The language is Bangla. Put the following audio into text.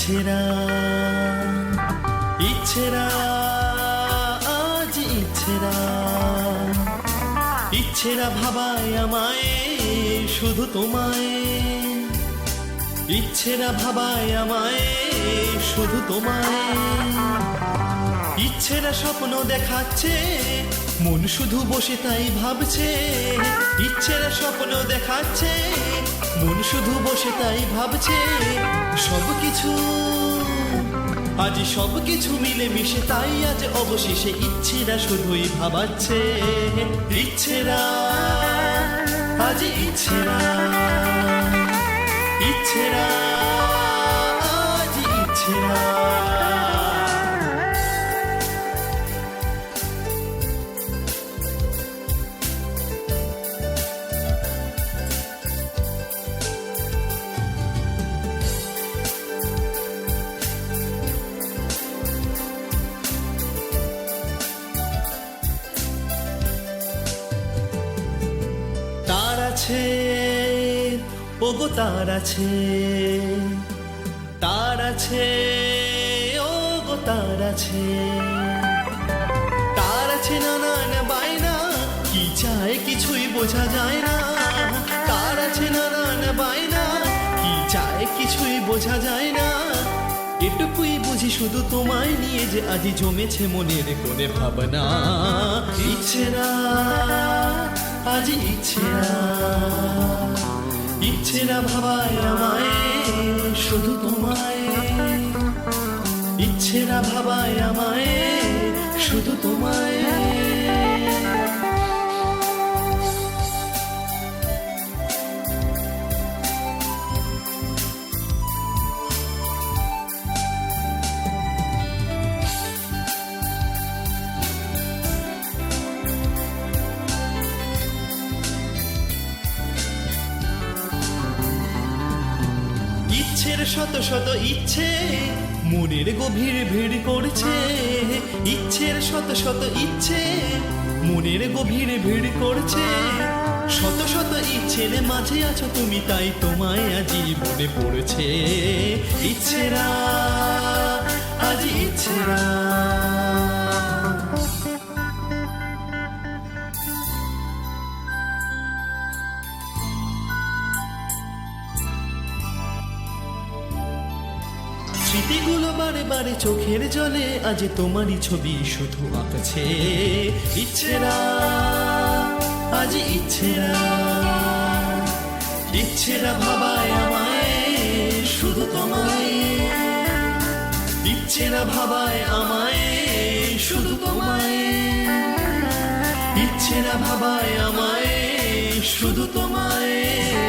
ইচ্ছেরা ইচ্ছেরা আজ ইচ্ছেরা ইচ্ছেরা ভাবায় আমায় শুধু তোমায় ইচ্ছেরা ভাবায় আমায় শুধু তোমায় ইচ্ছেরা স্বপ্ন দেখাচ্ছে মন শুধু বসে তাই ভাবছে ইচ্ছেরা স্বপ্ন দেখাচ্ছে মন শুধু বসে তাই ভাবছে সবকিছু আজ সবকিছু মিলে মিশে তাই আজ অবশেষে ইচ্ছেরা শুধুই ভাবাচ্ছে ইচ্ছেরা আজ ইচ্ছেরা ইচ্ছেরা আজ ইচ্ছেরা তার আছে ওগো তার আছে তার আছে ওগো তার আছে তার আছে নানান বায়না কি চায় কিছুই বোঝা যায় না তার আছে নানান বায়না কি চায় কিছুই বোঝা যায় না এটুকুই বুঝি শুধু তোমায় নিয়ে যে আজ জমেছে মনের কোণে ভাবনা ইচ্ছেরা আজ ইচ্ছেরা ইচ্ছেরা ভাবায় আমায় শুধু তোমায় ইচ্ছেরা ভাবায় আমায় শুধু তোমায় ইচ্ছের শত শত ইচ্ছে মনের গভীর ভিড় করছে ইচ্ছের শত শত ইচ্ছে মনের গভীর ভিড় করছে শত শত ইচ্ছের মাঝে আছো তুমি তাই তোমায় আজই মনে পড়ছে ইচ্ছেরা আজ ইচ্ছেরা স্মৃতিগুলো বারে বারে চোখের জলে আজ তোমারই ছবি শুধু আঁকছে ইচ্ছেরা আজ ইচ্ছেরা ইচ্ছেরা ভাবায় আমায় শুধু তোমায় ইচ্ছেরা ভাবায় আমায় শুধু তোমায় ইচ্ছেরা ভাবায় আমায় শুধু তোমায়